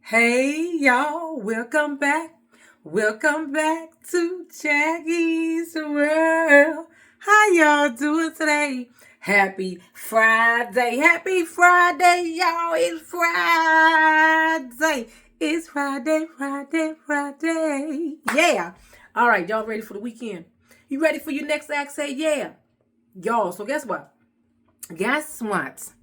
Hey y'all, welcome back. Welcome back to Jackie's World. How y'all doing today? Happy Friday. Happy Friday, y'all. It's Friday. It's Friday, Friday, Friday. Yeah. All right, y'all ready for the weekend? You ready for your next act? Say yeah. Y'all, so guess what? Guess what?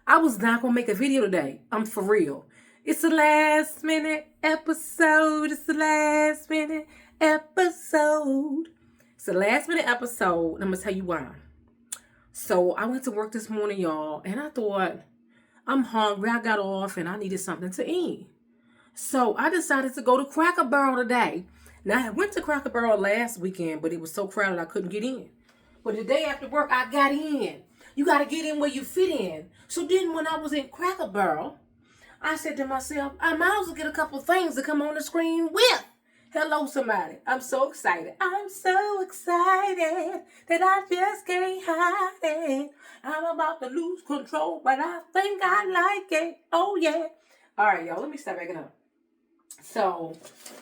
I was not going to make a video today. I'm for real. It's a last minute episode. It's a last minute episode. It's a last minute episode. And I'm going to tell you why. So I went to work this morning, y'all. And I thought, I'm hungry. I got off and I needed something to eat. So I decided to go to Cracker Barrel today. Now I went to Cracker Barrel last weekend, but it was so crowded I couldn't get in. But the day after work, I got in. You got to get in where you fit in. So then when I was in Cracker Barrel, I said to myself, I might as well get a couple things to come on the screen with. Hello, somebody. I'm so excited. I'm so excited that I just can't hide it. I'm about to lose control, but I think I like it. Oh, yeah. All right, y'all. Let me start backing up. So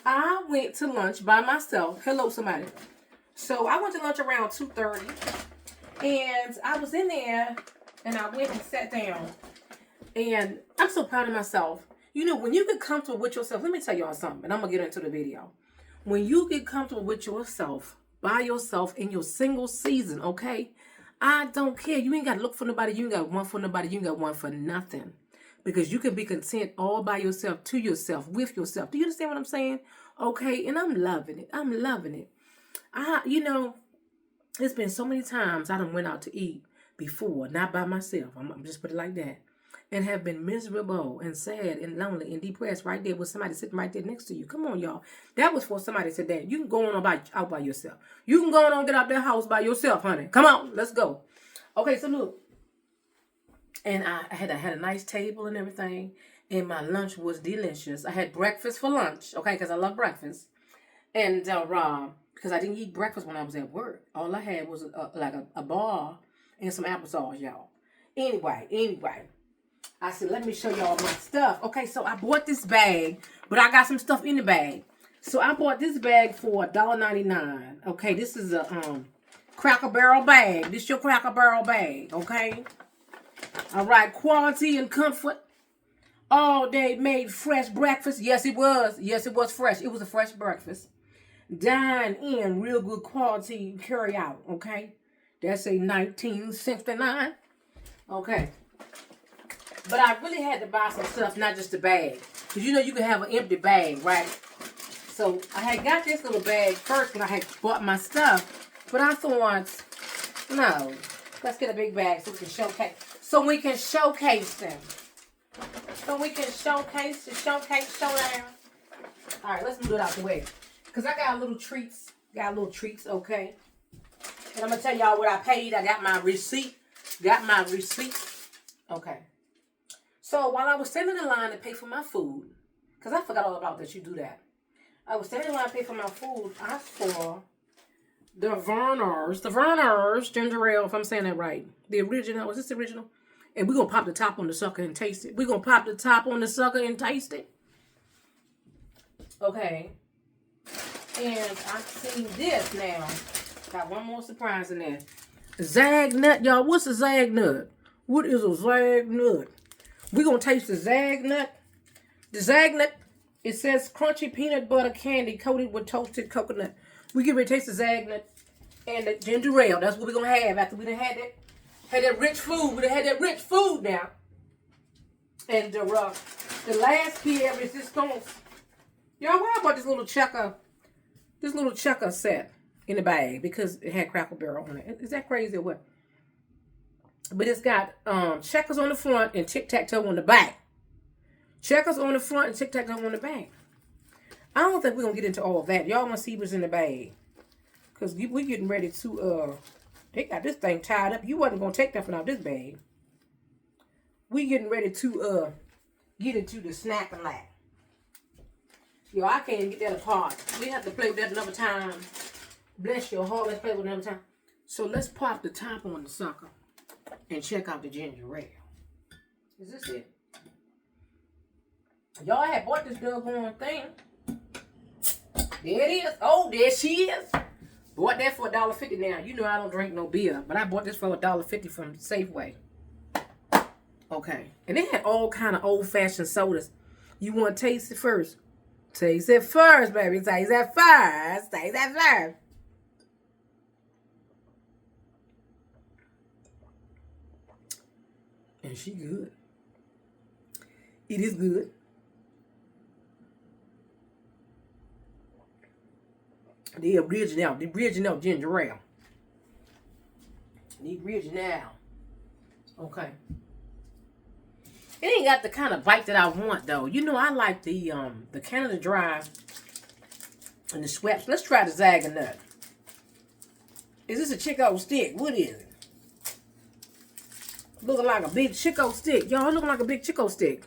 I went to lunch by myself. Hello, somebody. So I went to lunch around 2:30. And I was in there, and I went and sat down. And I'm so proud of myself. You know, when you get comfortable with yourself, let me tell y'all something, and I'm going to get into the video. When you get comfortable with yourself, by yourself, in your single season, okay? I don't care. You ain't got to look for nobody. You ain't got one for nobody. You ain't got one for nothing. Because you can be content all by yourself, to yourself, with yourself. Do you understand what I'm saying? Okay, and I'm loving it. I'm loving it. It's been so many times I done went out to eat before, not by myself. I'm just put it like that. And have been miserable and sad and lonely and depressed right there with somebody sitting right there next to you. Come on, y'all. That was for somebody today. You can go on out by yourself. You can go on and get out that house by yourself, honey. Come on, let's go. Okay, so look. And I had a nice table and everything. And my lunch was delicious. I had breakfast for lunch, okay, because I love breakfast. And because I didn't eat breakfast when I was at work. All I had was a bar and some applesauce, y'all. Anyway, I said, let me show y'all my stuff. Okay, so I bought this bag, but I got some stuff in the bag. So I bought this bag for $1.99. Okay, this is a Cracker Barrel bag. This your Cracker Barrel bag, okay? All right, quality and comfort. All day made fresh breakfast. Yes, it was. Yes, it was fresh. It was a fresh breakfast. Dine in, real good quality, carry out, okay? That's a 1969. Okay. But I really had to buy some stuff, not just a bag. Because you know you can have an empty bag, right? So I had got this little bag first when I had bought my stuff. But I thought, no, let's get a big bag so we can showcase. So we can showcase them. So we can showcase, showdown. All right, let's move it out the way. Because I got little treats. Okay? And I'm going to tell y'all what I paid. I got my receipt. Okay. So while I was standing in line to pay for my food, because I forgot all about that, you do that. I was standing in line to pay for my food. I saw the Verner's ginger ale, if I'm saying that right. The original. Was this the original? And we're going to pop the top on the sucker and taste it. Okay. And I've seen this now. Got one more surprise in there. Zag nut, y'all. What's a zag nut? What is a zag nut? We're going to taste the zag nut. The zag nut, it says crunchy peanut butter candy coated with toasted coconut. We get ready to taste the zag nut and the ginger ale. That's what we're going to have after we done had that rich food. We done had that rich food now. And the last Pierre Resistance. Y'all, why I bought this little checker set in the bag because it had Cracker Barrel on it. Is that crazy or what? But it's got checkers on the front and tic-tac-toe on the back. Checkers on the front and tic-tac-toe on the back. I don't think we're going to get into all of that. Y'all want to see what's in the bag. Because we're getting ready to, they got this thing tied up. You wasn't going to take nothing out of this bag. We getting ready to get into the snack and lack. Yo, I can't even get that apart. We have to play with that another time. Bless your heart. Let's play with it another time. So let's pop the top on the sucker and check out the ginger ale. Is this it? Y'all had bought this doggone thing. There it is. Oh, there she is. Bought that for $1.50 now. You know I don't drink no beer, but I bought this for $1.50 from Safeway. Okay. And they had all kind of old-fashioned sodas. You want to taste it first? Taste it first, baby. Taste it first. Taste it first. And she good. It is good. The original ginger ale. The original. Okay. It ain't got the kind of bite that I want though. You know I like the Canada Dry and the Schweppes. Let's try the Zaga Nut. Is this a Chico stick? What is it? Looking like a big Chico stick. Y'all looking like a big Chico stick.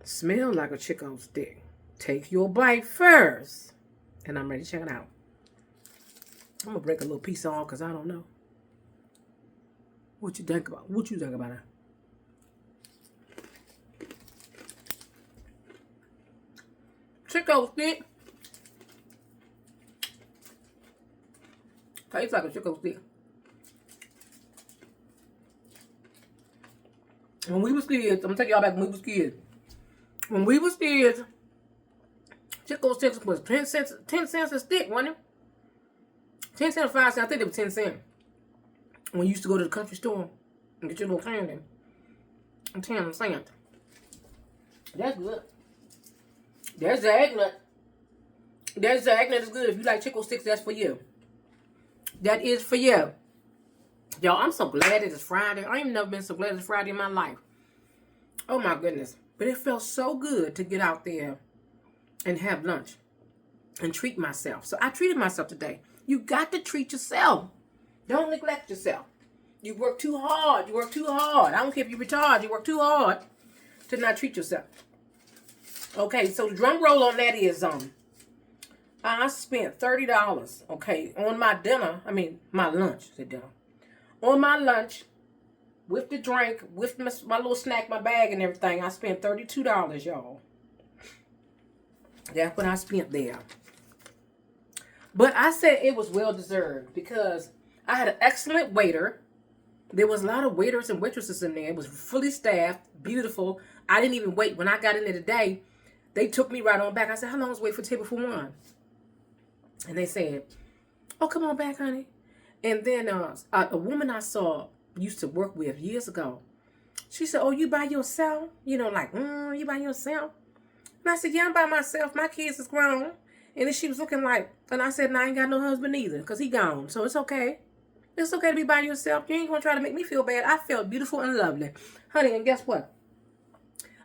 Smell like a Chico stick. Take your bite first. And I'm ready to check it out. I'm going to break a little piece off because I don't know. What you think about? What you think about it? Chico stick. Tastes like a Chico stick. When we was kids, I'm going to take y'all back when we was kids. When we was kids, Chico sticks was 10 cents a stick, wasn't it? 10 cents or 5 cents. I think it was 10 cents. When you used to go to the country store and get your little candy. 10 cents. That's good. There's the eggnog. There's the eggnog is good. If you like Chico sticks, that's for you. That is for you. Y'all, I'm so glad it is Friday. I ain't never been so glad it's Friday in my life. Oh my goodness. But it felt so good to get out there and have lunch and treat myself. So I treated myself today. You got to treat yourself. Don't neglect yourself. You work too hard. You work too hard. I don't care if you're retarded. You work too hard to not treat yourself. Okay, so the drum roll on that is I spent $30, okay, on my dinner. I mean, my lunch. Sit down. On my lunch, with the drink, with my little snack, my bag and everything, I spent $32, y'all. That's what I spent there. But I said it was well deserved because I had an excellent waiter. There was a lot of waiters and waitresses in there. It was fully staffed, beautiful. I didn't even wait. When I got in there today, they took me right on back. I said, how long is wait for table for one? And they said, oh, come on back, honey. And then a woman I saw used to work with years ago, she said, oh, you by yourself? You know, like, you by yourself? And I said, yeah, I'm by myself. My kids is grown. And then she was looking like, and I said, no, I ain't got no husband either because he gone. So it's okay. It's okay to be by yourself. You ain't going to try to make me feel bad. I felt beautiful and lovely. Honey, and guess what?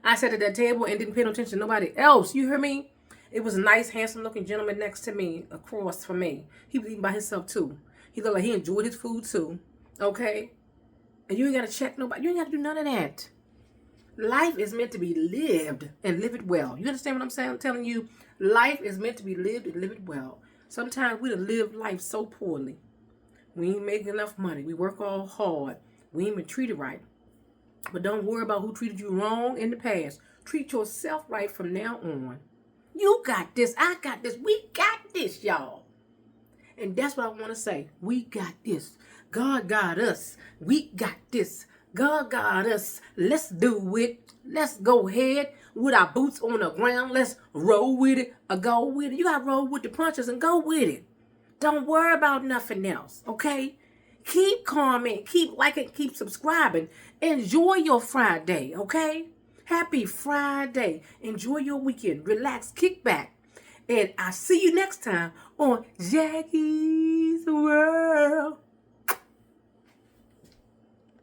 I sat at that table and didn't pay no attention to nobody else. You hear me? It was a nice, handsome-looking gentleman next to me, across from me. He was eating by himself, too. He looked like he enjoyed his food, too. Okay? And you ain't got to check nobody. You ain't got to do none of that. Life is meant to be lived and live it well. You understand what I'm saying? I'm telling you, life is meant to be lived and live it well. Sometimes we live life so poorly. We ain't making enough money. We work all hard. We ain't been treated right. But don't worry about who treated you wrong in the past. Treat yourself right from now on. You got this. I got this. We got this, y'all. And that's what I want to say. We got this. God got us. We got this. God got us. Let's do it. Let's go ahead with our boots on the ground. Let's roll with it or go with it. You got to roll with the punches and go with it. Don't worry about nothing else, okay? Keep commenting, keep liking, keep subscribing. Enjoy your Friday, okay? Happy Friday. Enjoy your weekend. Relax, kick back. And I'll see you next time on Jackie's World.